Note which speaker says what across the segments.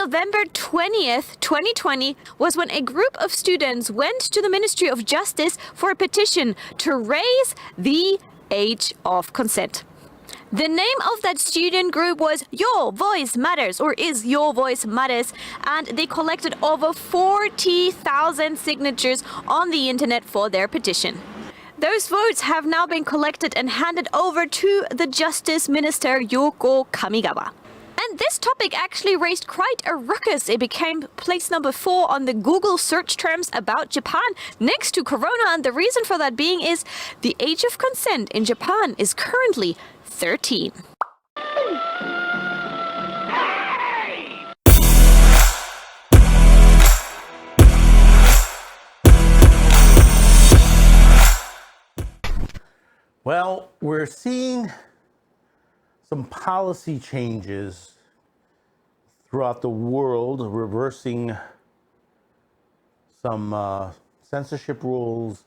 Speaker 1: November 20th, 2020 was when a group of students went to the Ministry of Justice for a petition to raise the age of consent. The name of that student group was Your Voice Matters, or is Your Voice Matters, and they collected over 40,000 signatures on the internet for their petition. Those votes have now been collected and handed over to the Justice Minister Yoko Kamigawa. And this topic actually raised quite a ruckus. It became place number 4 on the Google search terms about Japan next to Corona. And the reason for that being is the age of consent in Japan is currently 13.
Speaker 2: Well, we're seeing some policy changes throughout the world, reversing some censorship rules,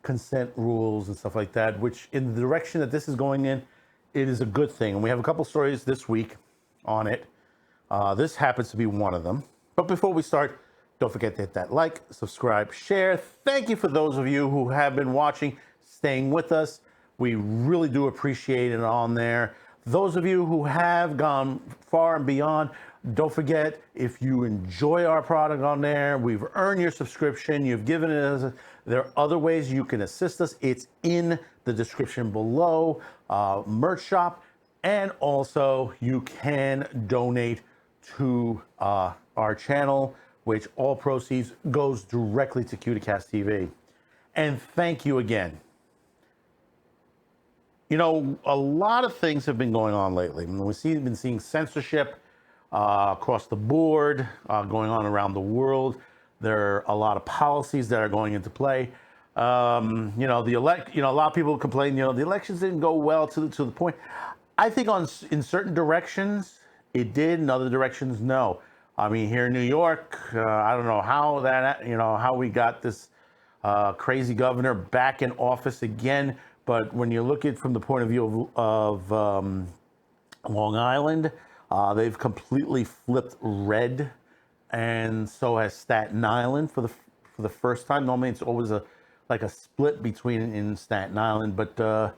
Speaker 2: consent rules and stuff like that, which in the direction that this is going in, it is a good thing. And we have a couple stories this week on it. This happens to be one of them. But before we start, don't forget to hit that like, subscribe, share. Thank you for those of you who have been watching, staying with us. We really do appreciate it on there. Those of you who have gone far and beyond, don't forget, if you enjoy our product on there, we've earned your subscription, you've given it us, there are other ways you can assist us. It's in the description below, merch shop, and also you can donate to our channel, which all proceeds goes directly to Cuticast TV. And thank you again. You know, a lot of things have been going on lately. We've been seeing censorship across the board going on around the world. There are a lot of policies that are going into play. You know, a lot of people complain, you know, the elections didn't go well to the point. I think in certain directions it did, in other directions no. I mean, here in New York, I don't know how that, you know, how we got this crazy governor back in office again. But when you look at it from the point of view of Long Island, they've completely flipped red, and so has Staten Island for the first time. Normally, it's always like a split between in Staten Island, but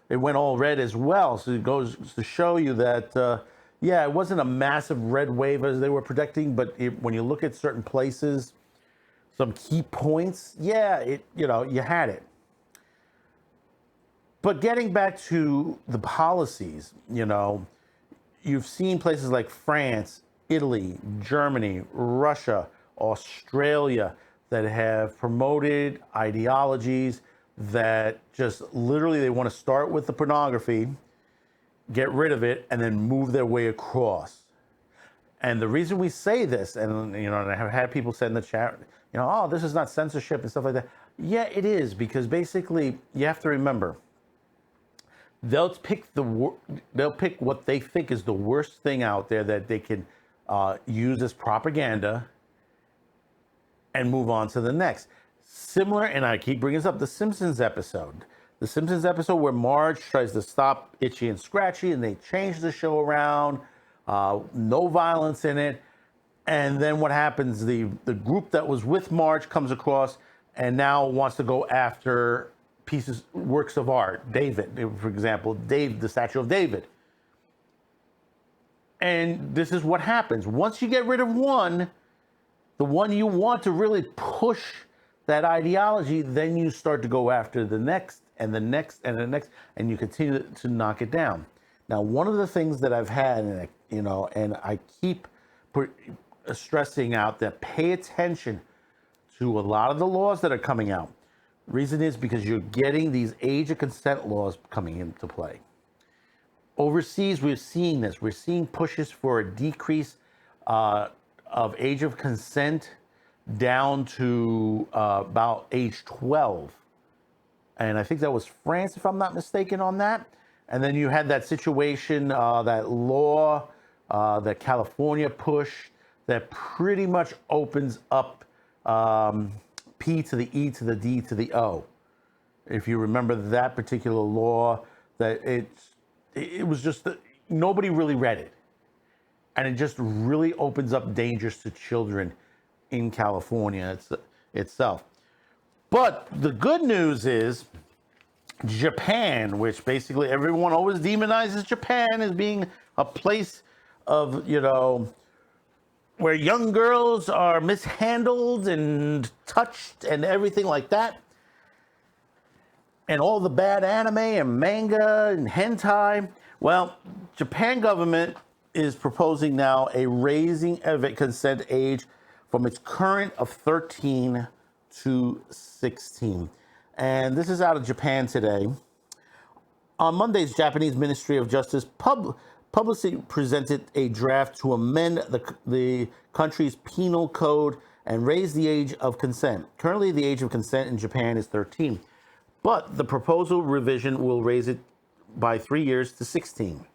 Speaker 2: it went all red as well. So it goes to show you that yeah, it wasn't a massive red wave as they were predicting, but when you look at certain places, some key points, yeah, you had it. But getting back to the policies, you know, you've seen places like France, Italy, Germany, Russia, Australia that have promoted ideologies that just literally they want to start with the pornography, get rid of it, and then move their way across. And the reason we say this, and you know, and I have had people say in the chat, you know, oh, this is not censorship and stuff like that. Yeah, it is, because basically you have to remember, they'll pick what they think is the worst thing out there that they can use as propaganda and move on to the next. Similar, and I keep bringing this up, the Simpsons episode. The Simpsons episode where Marge tries to stop Itchy and Scratchy, and they change the show around, no violence in it. And then what happens, the group that was with Marge comes across and now wants to go after works of art. David, for example, the statue of David. And this is what happens. Once you get rid of one, the one you want to really push that ideology, then you start to go after the next and the next and the next, and you continue to knock it down. Now, one of the things that I've had, and you know, and I keep stressing out that pay attention to a lot of the laws that are coming out. Reason is because you're getting these age of consent laws coming into play. Overseas, we're seeing this. We're seeing pushes for a decrease of age of consent down to about age 12. And I think that was France, if I'm not mistaken, on that. And then you had that situation, that law that California pushed that pretty much opens up P to the E to the D to the O. If you remember that particular law, that it was just nobody really read it. And it just really opens up dangers to children in California itself. But the good news is Japan, which basically everyone always demonizes Japan as being a place of, where young girls are mishandled and touched and everything like that. And all the bad anime and manga and hentai. Well, Japan government is proposing now a raising of consent age from its current of 13 to 16. And this is out of Japan today. On Monday's Japanese Ministry of Justice publicly presented a draft to amend the country's penal code and raise the age of consent. Currently, the age of consent in Japan is 13, but the proposal revision will raise it by 3 years to 16.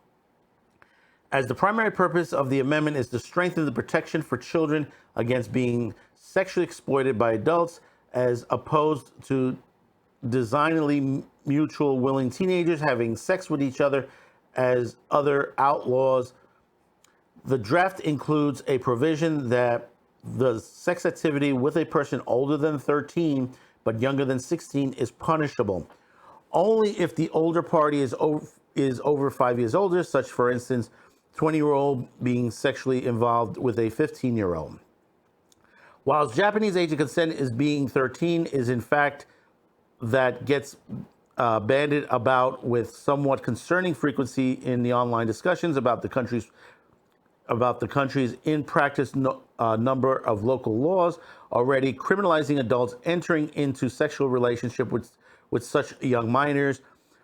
Speaker 2: As the primary purpose of the amendment is to strengthen the protection for children against being sexually exploited by adults, as opposed to designedly mutual willing teenagers having sex with each other as other outlaws. The draft includes a provision that the sex activity with a person older than 13 but younger than 16 is punishable only if the older party is over 5 years older, such, for instance, 20-year-old being sexually involved with a 15-year-old. While Japanese age of consent is being 13 is in fact that gets bandied about with somewhat concerning frequency in the online discussions about the country's in practice number of local laws already criminalizing adults entering into sexual relationship with such young minors.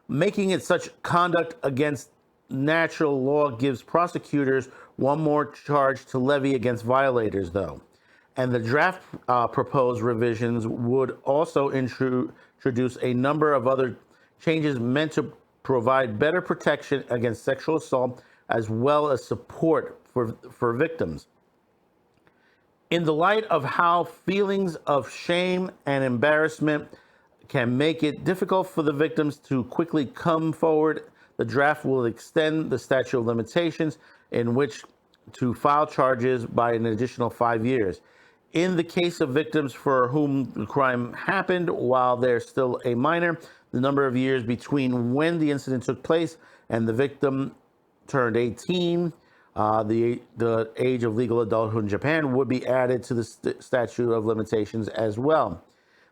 Speaker 2: Making it such conduct against natural law gives prosecutors one more charge to levy against violators, though. And the draft proposed revisions would also introduce a number of other changes meant to provide better protection against sexual assault as well as support for victims. In the light of how feelings of shame and embarrassment can make it difficult for the victims to quickly come forward, the draft will extend the statute of limitations in which to file charges by an additional 5 years. In the case of victims for whom the crime happened while they're still a minor, the number of years between when the incident took place and the victim turned 18, the age of legal adulthood in Japan, would be added to the statute of limitations as well.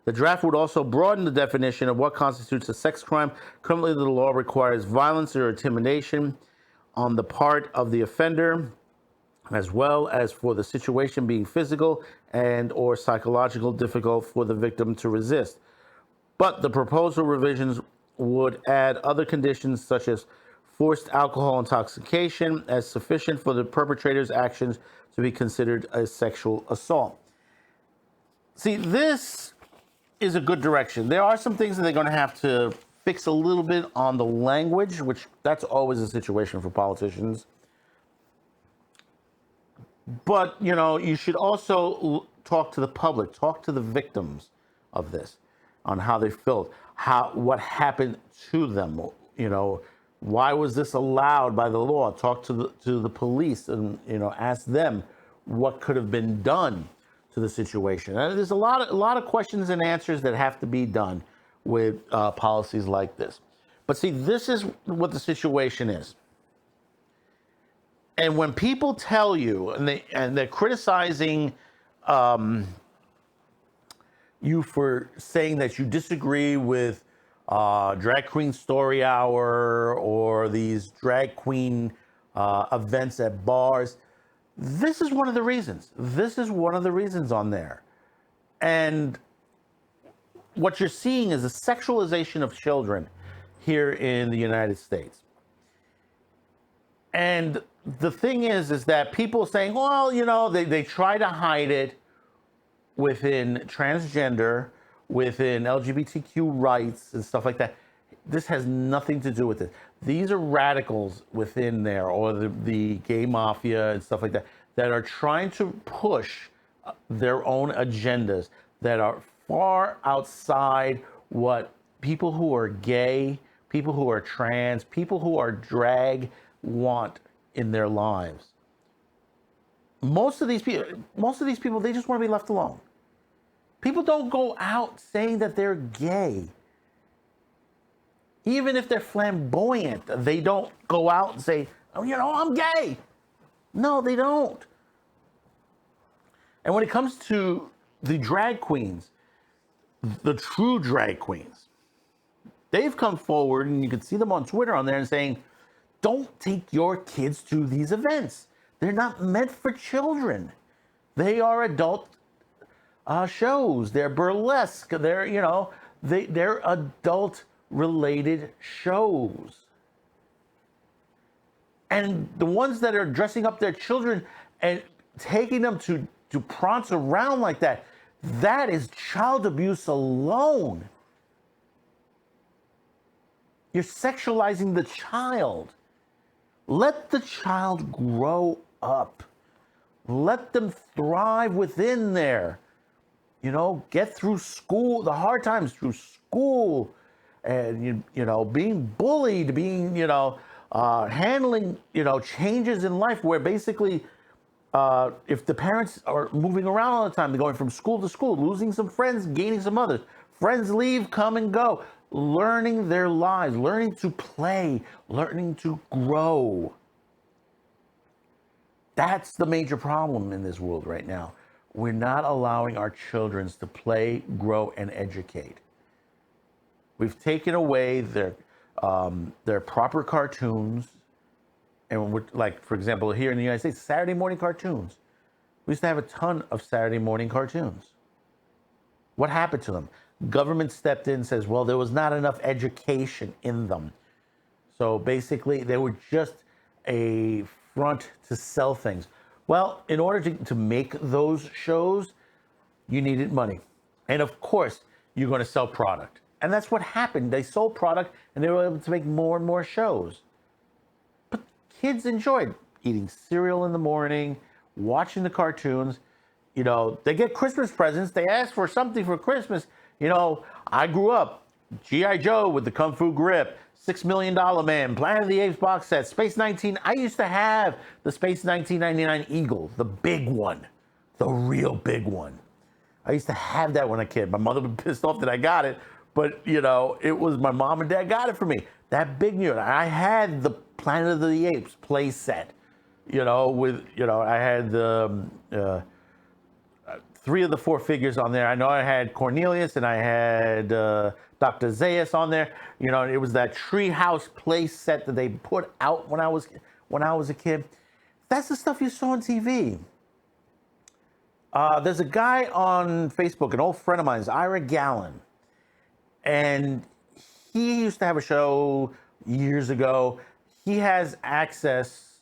Speaker 2: The draft would also broaden the definition of what constitutes a sex crime. Currently, the law requires violence or intimidation on the part of the offender, as well as for the situation being physical and or psychological difficult for the victim to resist. But the proposal revisions would add other conditions such as forced alcohol intoxication as sufficient for the perpetrator's actions to be considered a sexual assault. See, this is a good direction. There are some things that they're going to have to fix a little bit on the language, which that's always a situation for politicians. But, you should also talk to the public, talk to the victims of this on how they felt, what happened to them, why was this allowed by the law? Talk to the police and, ask them what could have been done to the situation. And there's a lot of questions and answers that have to be done with policies like this. But see, this is what the situation is. And when people tell you, and they're criticizing you for saying that you disagree with Drag Queen Story Hour or these drag queen events at bars, this is one of the reasons. This is one of the reasons on there. And what you're seeing is a sexualization of children here in the United States. And the thing is that people saying, well, they try to hide it within transgender, within LGBTQ rights and stuff like that. This has nothing to do with it. These are radicals within there, or the gay mafia and stuff like that, that are trying to push their own agendas that are far outside what people who are gay, people who are trans, people who are drag want in their lives. most of these people, they just want to be left alone. People don't go out saying that they're gay. Even if they're flamboyant, they don't go out and say, oh, I'm gay. No, they don't. And when it comes to the drag queens, the true drag queens, they've come forward, and you can see them on Twitter on there and saying, don't take your kids to these events. They're not meant for children. They are adult shows. They're burlesque. They're adult related shows. And the ones that are dressing up their children and taking them to prance around like that, that is child abuse alone. You're sexualizing the child. Let the child grow up. Let them thrive within there. Get through school, the hard times through school, and being bullied, being handling changes in life where basically if the parents are moving around all the time, they're going from school to school, losing some friends, gaining some others. Friends leave, come and go. Learning their lives, learning to play, learning to grow. That's the major problem in this world right now. We're not allowing our children to play, grow, and educate. We've taken away their proper cartoons. And like, for example, here in the United States, Saturday morning cartoons. We used to have a ton of Saturday morning cartoons. What happened to them? Government stepped in and says, well, there was not enough education in them. So basically, they were just a front to sell things. Well, in order to make those shows, you needed money. And of course, you're going to sell product. And that's what happened. They sold product and they were able to make more and more shows. But kids enjoyed eating cereal in the morning, watching the cartoons. They get Christmas presents. They ask for something for Christmas. I grew up, G.I. Joe with the Kung Fu grip, $6 Million Man, Planet of the Apes box set, Space 19. I used to have the Space 1999 Eagle, the big one, the real big one. I used to have that when I was a kid. My mother was pissed off that I got it, but it was my mom and dad got it for me. That big unit. I had the Planet of the Apes play set, I had the 3 of the 4 figures on there. I know I had Cornelius and I had Dr. Zaius on there. It was that treehouse play set that they put out when I was a kid. That's the stuff you saw on TV. There's a guy on Facebook, an old friend of mine, Ira Gallen, and he used to have a show years ago. He has access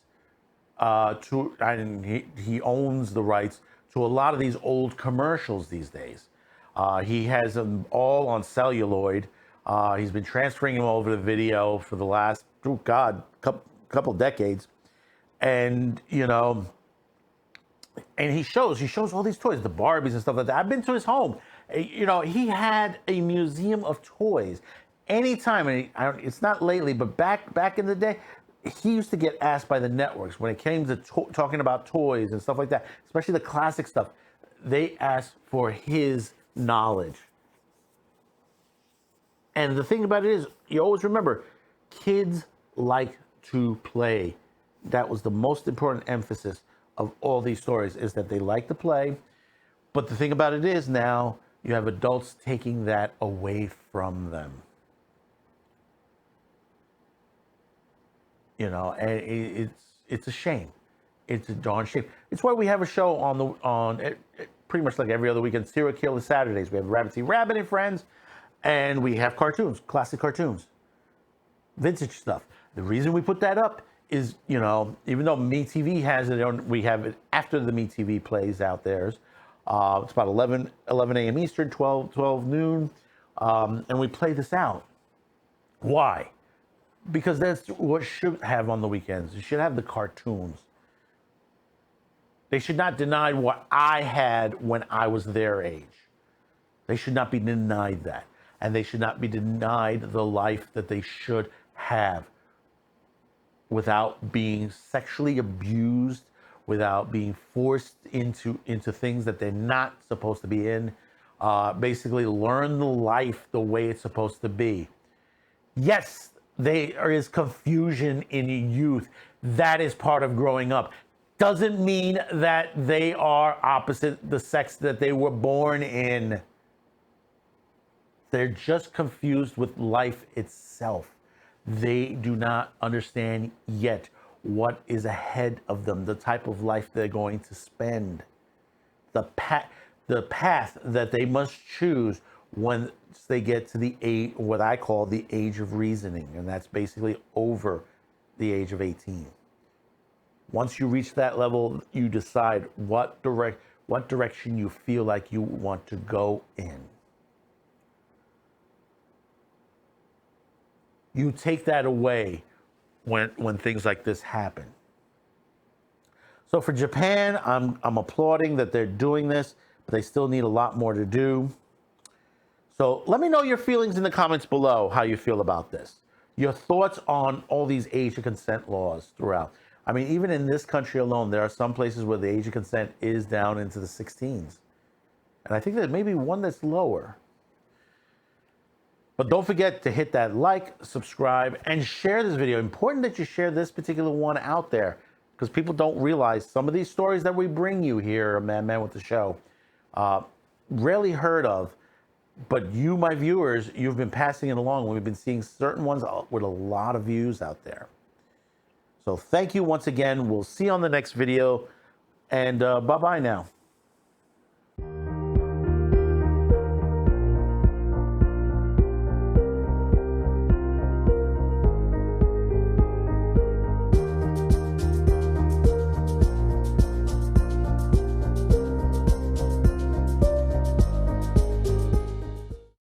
Speaker 2: he owns the rights to a lot of these old commercials these days. He has them all on celluloid. He's been transferring them over to video for the last, couple decades. And, and he shows all these toys, the Barbies and stuff like that. I've been to his home. He had a museum of toys. Anytime, and it's not lately, but back in the day, he used to get asked by the networks when it came to talking about toys and stuff like that, especially the classic stuff. They asked for his knowledge. And the thing about it is, you always remember, kids like to play. That was the most important emphasis of all these stories, is that they like to play. But the thing about it is now, you have adults taking that away from them. And it's a shame. It's a darn shame. It's why we have a show on pretty much like every other weekend, Serial Killer Saturdays. We have Rabbit T. Rabbit and Friends, and we have cartoons, classic cartoons, vintage stuff. The reason we put that up is, even though MeTV has it on, we have it after the MeTV plays out theirs. It's about 11 a.m. Eastern, 12 noon, and we play this out. Why? Because that's what should have on the weekends. You should have the cartoons. They should not deny what I had when I was their age. They should not be denied that. And they should not be denied the life that they should have without being sexually abused, without being forced into things that they're not supposed to be in. Basically, learn the life the way it's supposed to be. Yes, there is confusion in youth. That is part of growing up. Doesn't mean that they are opposite the sex that they were born in. They're just confused with life itself. They do not understand yet what is ahead of them, the type of life they're going to spend, the path that they must choose once they get to the age, what I call the age of reasoning, and that's basically over the age of 18. Once you reach that level, you decide what direction you feel like you want to go in. You take that away when things like this happen. So for Japan, I'm applauding that they're doing this, but they still need a lot more to do. So let me know your feelings in the comments below, how you feel about this. Your thoughts on all these age of consent laws throughout. I mean, even in this country alone, there are some places where the age of consent is down into the 16s. And I think there may be one that's lower. But don't forget to hit that like, subscribe, and share this video. Important that you share this particular one out there, because people don't realize some of these stories that we bring you here, Man with the Show, rarely heard of. But you, my viewers, you've been passing it along. We've been seeing certain ones with a lot of views out there. So thank you once again. We'll see you on the next video. And bye-bye now.